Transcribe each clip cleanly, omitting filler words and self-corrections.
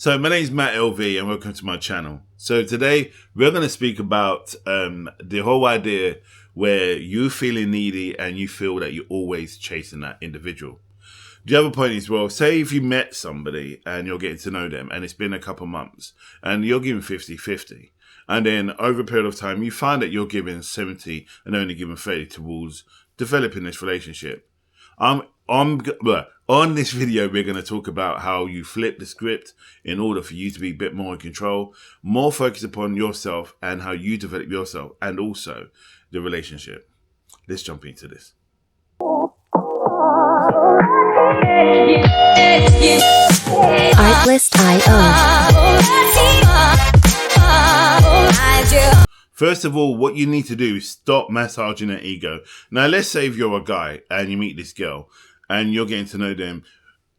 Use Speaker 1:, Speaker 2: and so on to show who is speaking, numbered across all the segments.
Speaker 1: So my name is Matt LV and welcome to my channel. So today we're going to speak about the whole idea where you feeling needy and you feel that you're always chasing that individual. The other point is, well, say if you met somebody and you're getting to know them and it's been a couple months and you're giving 50-50, and then over a period of time you find that you're giving 70 and only giving 30 towards developing this relationship. On this video, we're going to talk about how you flip the script in order for you to be a bit more in control, more focused upon yourself and how you develop yourself and also the relationship. Let's jump into this.
Speaker 2: Artlist.io.
Speaker 1: First of all, what you need to do is stop massaging that ego. Now, let's say if you're a guy and you meet this girl and you're getting to know them.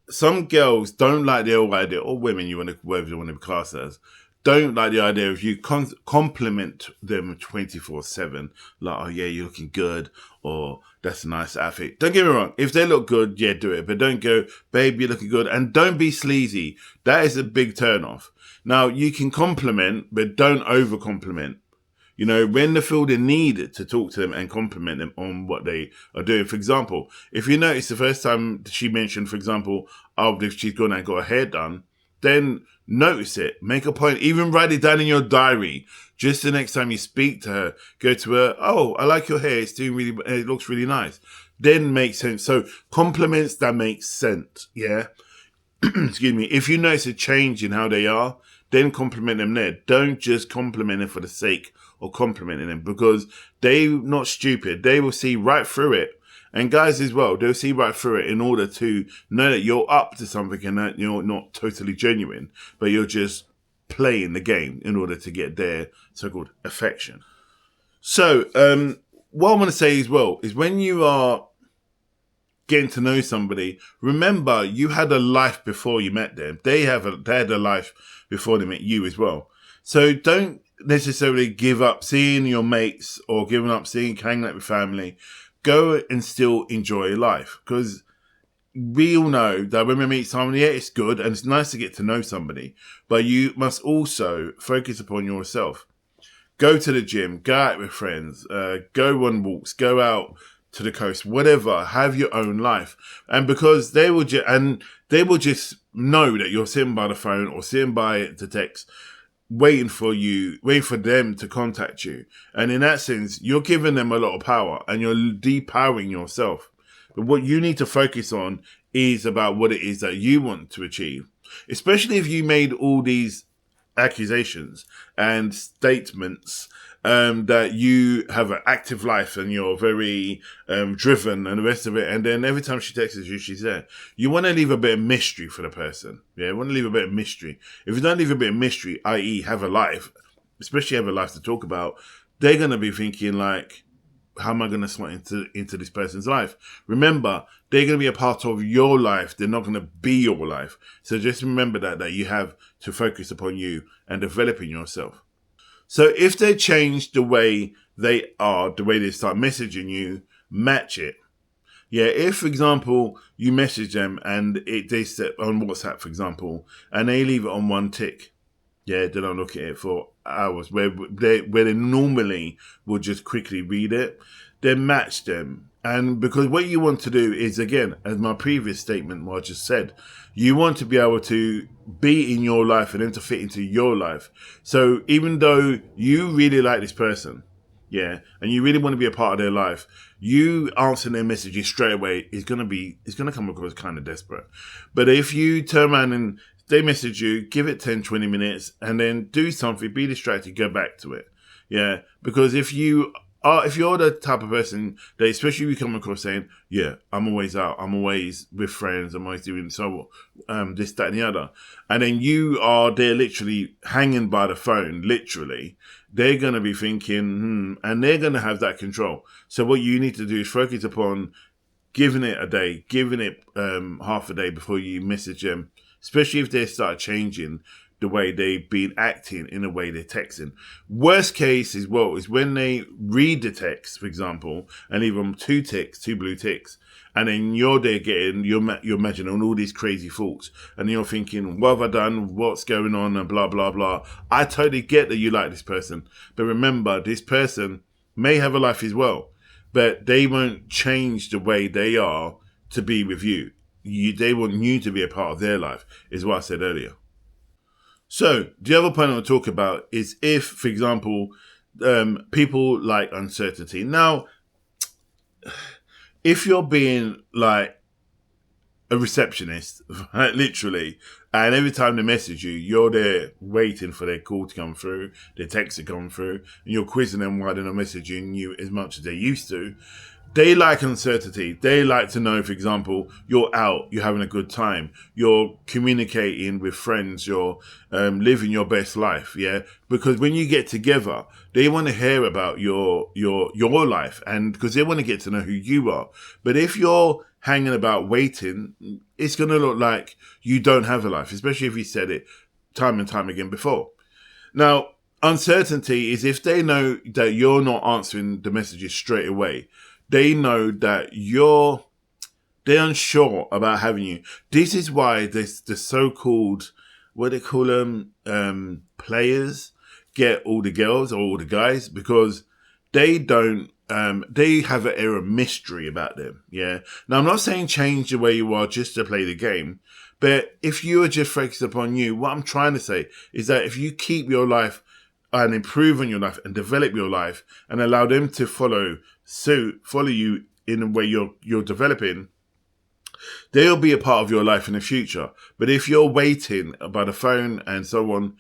Speaker 1: Some girls don't like the old idea, or women, whatever you want to be classed as, don't like the idea of you compliment them 24/7. Like, oh yeah, you're looking good, or that's a nice outfit. Don't get me wrong. If they look good, yeah, do it. But don't go, babe, you're looking good. And don't be sleazy. That is a big turn off. Now, you can compliment, but don't over compliment. You know, when they feel the need to talk to them and compliment them on what they are doing. For example, if you notice the first time she mentioned, for example, oh, if she's gone and got her hair done, then notice it. Make a point. Even write it down in your diary. Just the next time you speak to her, go to her, oh, I like your hair. It looks really nice. Then make sense. So compliments that make sense. Yeah. Excuse me. If you notice a change in how they are, then compliment them there. Don't just compliment them for the sake of complimenting them, because they're not stupid. They will see right through it. And guys as well, they'll see right through it in order to know that you're up to something and that you're not totally genuine, but you're just playing the game in order to get their so-called affection. So, what I want to say as well is when you are getting to know somebody, remember you had a life before you met them. They had a life before they met you as well. So don't necessarily give up seeing your mates or giving up hanging out with family. Go and still enjoy life, because we all know that when we meet someone, yeah, it's good and it's nice to get to know somebody, but you must also focus upon yourself. Go to the gym, go out with friends, go on walks, go out to the coast, whatever. Have your own life, and because they will just know that you're sitting by the phone or sitting by the text, waiting for them to contact you. And in that sense, you're giving them a lot of power and you're depowering yourself. But what you need to focus on is about what it is that you want to achieve. Especially if you made all these accusations and statements that you have an active life and you're very driven and the rest of it, and then every time she texts you, she's there. You want to leave a bit of mystery for the person. Yeah, you want to leave a bit of mystery. If you don't leave a bit of mystery, i.e. have a life, especially have a life to talk about, they're going to be thinking like, how am I going to slot into this person's life? Remember, they're going to be a part of your life. They're not going to be your life. So just remember that you have to focus upon you and developing yourself. So if they change the way they are, the way they start messaging you, match it. Yeah, if, for example, you message them and they set on WhatsApp, for example, and they leave it on one tick. Yeah, they don't look at it for hours, where they normally would just quickly read it. Then match them. And because what you want to do is, again, as my previous statement, what I just said, you want to be able to be in your life and then to fit into your life. So even though you really like this person, yeah, and you really want to be a part of their life, you answering their messages straight away is going to come across kind of desperate. But if you turn around and they message you, give it 10, 20 minutes and then do something, be distracted, go back to it. Yeah, because if you're the type of person that, especially if you come across saying, yeah, I'm always out, I'm always with friends, I'm always doing so, this, that, and the other, and then you are there literally hanging by the phone, literally, they're going to be thinking, and they're going to have that control. So what you need to do is focus upon giving it a day, giving it half a day before you message them, especially if they start changing the way they've been acting in the way they're texting. Worst case as well is when they read the text, for example, and leave them two blue ticks, And then you're there you're imagining all these crazy thoughts. And you're thinking, what have I done? What's going on? And blah, blah, blah. I totally get that you like this person. But remember, this person may have a life as well. But they won't change the way they are to be with you. They want you to be a part of their life, is what I said earlier. So the other point I want to talk about is if, for example, people like uncertainty. Now, if you're being like a receptionist, right, literally, and every time they message you, you're there waiting for their call to come through, their text to come through, and you're quizzing them why they're not messaging you as much as they used to. They like uncertainty. They like to know, for example, you're out, you're having a good time, you're communicating with friends, you're living your best life, yeah? Because when you get together, they want to hear about your life, and because they want to get to know who you are. But if you're hanging about waiting, it's going to look like you don't have a life, especially if you said it time and time again before. Now, uncertainty is if they know that you're not answering the messages straight away. They know that they're unsure about having you. This is why the so-called, what they call them, players get all the girls or all the guys, because they don't, they have an air of mystery about them. Yeah. Now, I'm not saying change the way you are just to play the game, but if you are just focused upon you, what I'm trying to say is that if you keep your life and improve on your life and develop your life and allow them to follow you in the way you're developing, they'll be a part of your life in the future. But if you're waiting by the phone and so on,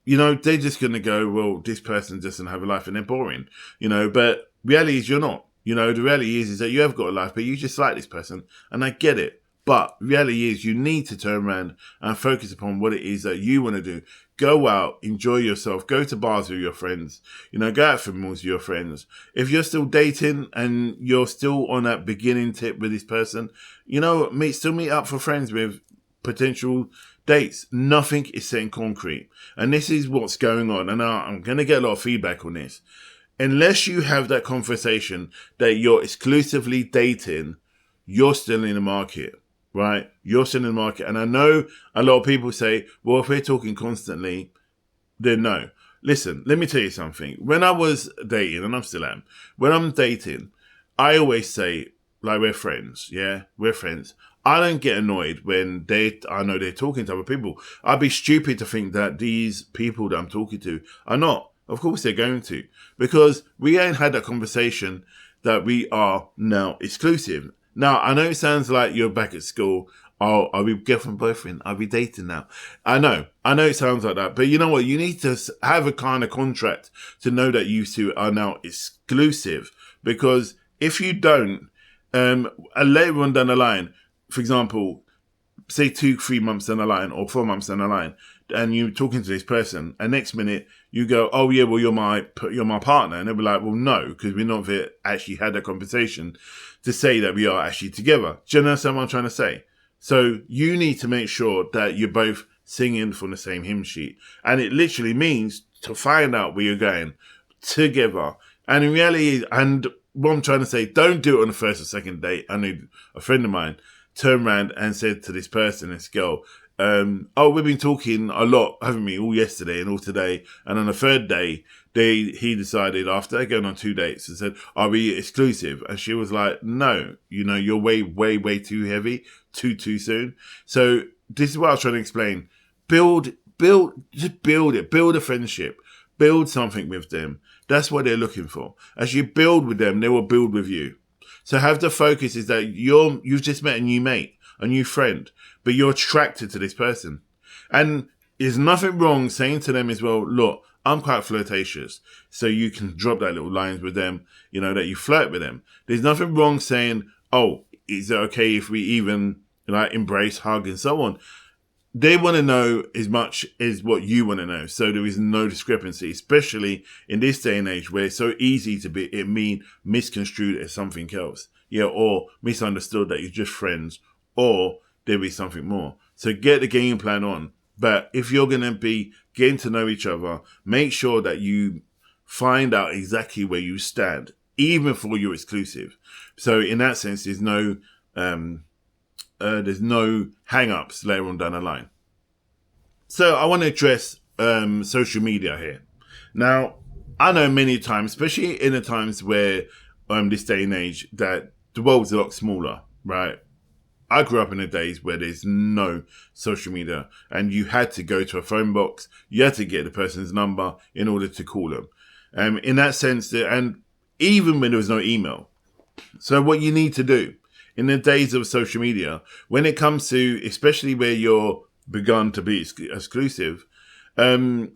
Speaker 1: they're just going to go, well, this person doesn't have a life and they're boring, but reality is you're not. The reality is that you have got a life, but you just like this person, and I get it. But reality is you need to turn around and focus upon what it is that you want to do. Go out, enjoy yourself, go to bars with your friends, go out for meals with your friends. If you're still dating and you're still on that beginning tip with this person, still meet up for friends with potential dates. Nothing is set in concrete. And this is what's going on. And I'm going to get a lot of feedback on this. Unless you have that conversation that you're exclusively dating, you're still in the market. Right? You're still in the market. And I know a lot of people say, well, if we're talking constantly, then no. Listen, let me tell you something. When I was dating, and I still am, when I'm dating, I always say, like, we're friends. Yeah, we're friends. I don't get annoyed when I know they're talking to other people. I'd be stupid to think that these people that I'm talking to are not. Of course they're going to. Because we ain't had that conversation that we are now exclusive. Now, I know it sounds like you're back at school. Oh, are we girlfriend, boyfriend? Are we dating now? I know it sounds like that. But you know what? You need to have a kind of contract to know that you two are now exclusive. Because if you don't, later on down the line, for example, say 2-3 months down the line or 4 months down the line, and you're talking to this person, and next minute you go, oh yeah, well you're my partner, and they'll be like, well no, because we're not actually had that conversation to say that we are actually together. Do you understand what I'm trying to say? So you need to make sure that you're both singing from the same hymn sheet, and it literally means to find out where you're going together. And in reality, and what I'm trying to say, don't do it on the first or second date. I know a friend of mine turned around and said to this person, this girl, oh, we've been talking a lot, haven't we, all yesterday and all today. And on the third day, he decided, after going on 2 dates, and said, are we exclusive? And she was like, no, you're way, way, way too heavy, too soon. So this is what I was trying to explain. Just build it. Build a friendship. Build something with them. That's what they're looking for. As you build with them, they will build with you. So have the focus is that you've just met a new mate, a new friend, but you're attracted to this person. And there's nothing wrong saying to them as well, look, I'm quite flirtatious. So you can drop that little lines with them, that you flirt with them. There's nothing wrong saying, oh, is it okay if we even embrace, hug and so on? They want to know as much as what you want to know. So there is no discrepancy, especially in this day and age where it's so easy to be misconstrued as something else. Yeah, or misunderstood that you're just friends, or there be something more. So get the game plan on. But if you're going to be getting to know each other, make sure that you find out exactly where you stand, even for your exclusive. So in that sense, there's no There's no hang-ups later on down the line. So I want to address social media here. Now, I know many times, especially in the times where this day and age, that the world's a lot smaller, right? I grew up in the days where there's no social media and you had to go to a phone box, you had to get the person's number in order to call them. In that sense, and even when there was no email. So what you need to do in the days of social media, when it comes to, especially where you're begun to be exclusive, when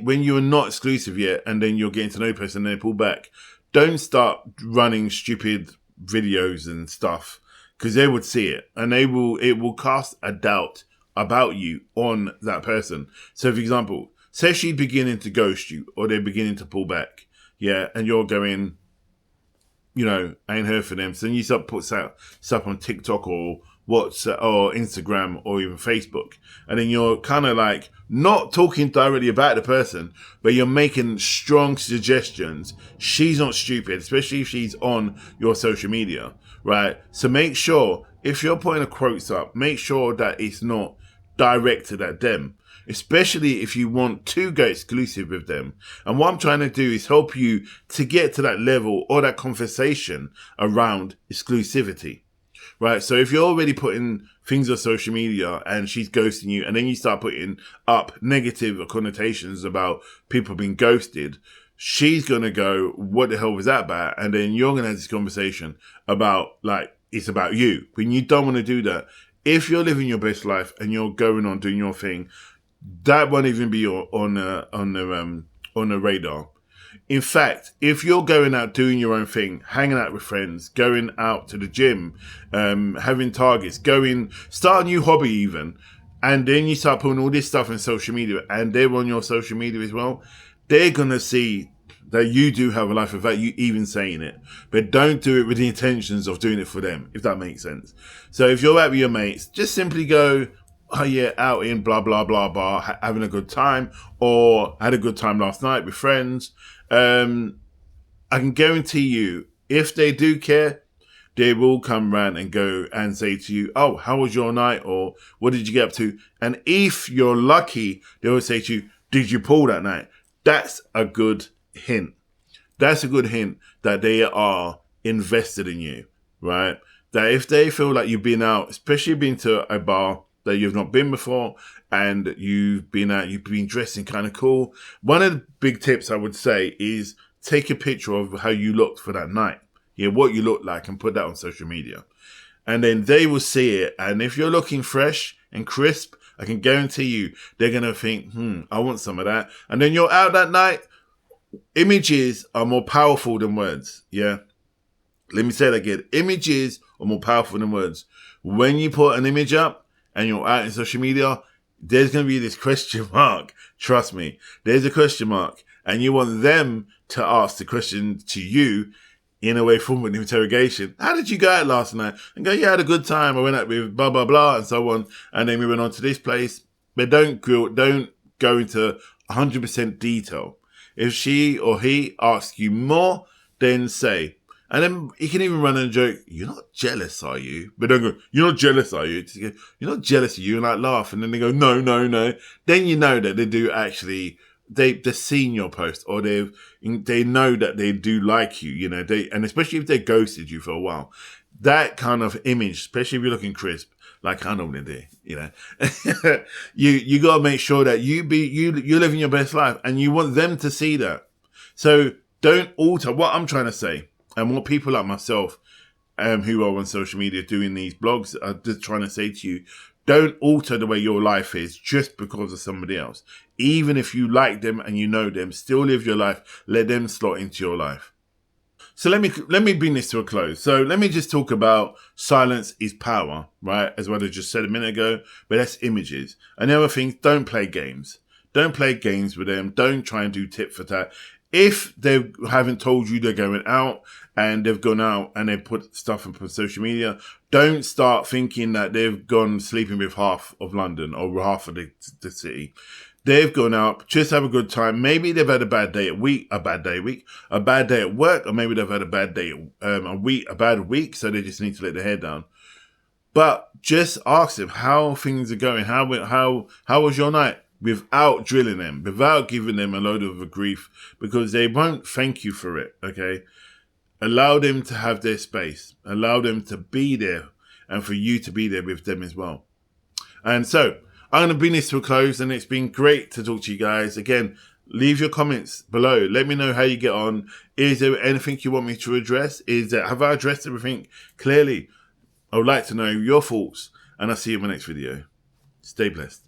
Speaker 1: you're not exclusive yet and then you're getting to know a person and they pull back, don't start running stupid videos and stuff because they would see it and it will cast a doubt about you on that person. So for example, say she's beginning to ghost you or they're beginning to pull back, yeah, and you're going, I ain't heard from them. So then you start put stuff on TikTok or WhatsApp or Instagram or even Facebook. And then you're kind of like not talking directly about the person, but you're making strong suggestions. She's not stupid, especially if she's on your social media, right? So make sure if you're putting a quotes up, make sure that it's not directed at them, especially if you want to go exclusive with them. And what I'm trying to do is help you to get to that level or that conversation around exclusivity, right? So if you're already putting things on social media and she's ghosting you and then you start putting up negative connotations about people being ghosted, she's going to go, what the hell was that about? And then you're going to have this conversation about like, it's about you. When you don't want to do that, if you're living your best life and you're going on doing your thing, that won't even be on the radar. In fact, if you're going out doing your own thing, hanging out with friends, going out to the gym, having targets, start a new hobby even, and then you start putting all this stuff on social media and they're on your social media as well, they're going to see that you do have a life without you even saying it. But don't do it with the intentions of doing it for them, if that makes sense. So if you're out with your mates, just simply go, oh yeah, out in blah, blah, blah, blah, having a good time, or had a good time last night with friends. I can guarantee you, if they do care, they will come round and go and say to you, oh, how was your night? Or what did you get up to? And if you're lucky, they will say to you, did you pull that night? That's a good hint. That's a good hint that they are invested in you, right? That if they feel like you've been out, especially been to a bar that you've not been before and you've been dressing kind of cool. One of the big tips I would say is take a picture of how you looked for that night. Yeah, what you look like and put that on social media. And then they will see it. And if you're looking fresh and crisp, I can guarantee you they're going to think, I want some of that. And then you're out that night. Images are more powerful than words. Yeah. Let me say that again. Images are more powerful than words. When you put an image up and you're out in social media, there's going to be this question mark. Trust me. There's a question mark. And you want them to ask the question to you in a way form of interrogation. How did you go out last night? And go, yeah, I had a good time. I went out with blah, blah, blah, and so on. And then we went on to this place. But don't go into 100% detail. If she or he asks you more, then say. And then you can even run a joke, you're not jealous, are you? But don't go, you're not jealous, are you? Just go, you're not jealous, are you? And like laugh. And then they go, no, no, no. Then you know that they do actually, they've seen your post or they know that they do like you, and especially if they ghosted you for a while. That kind of image, especially if you're looking crisp, like I normally do, you got to make sure that you're living your best life and you want them to see that. So don't alter what I'm trying to say. And what people like myself, who are on social media doing these blogs, are just trying to say to you, don't alter the way your life is just because of somebody else. Even if you like them and you know them, still live your life. Let them slot into your life. So let me bring this to a close. So let me just talk about silence is power, right? As what I just said a minute ago, but that's images. And the other thing, don't play games. Don't play games with them. Don't try and do tit for tat. If they haven't told you they're going out and they've gone out and they put stuff on social media, don't start thinking that they've gone sleeping with half of London or half of the city. They've gone out, just have a good time. Maybe they've had a bad day at a bad day at work, or maybe they've had a bad day a bad week, so they just need to let their hair down. But just ask them how things are going. How was your night? Without drilling them, without giving them a load of grief, because they won't thank you for it. Okay, allow them to have their space. Allow them to be there, and for you to be there with them as well. And so I'm going to bring this to a close, and it's been great to talk to you guys again. Leave your comments below. Let me know how you get on. Is there anything you want me to address? Have I addressed everything clearly? I would like to know your thoughts, and I'll see you in my next video. Stay blessed.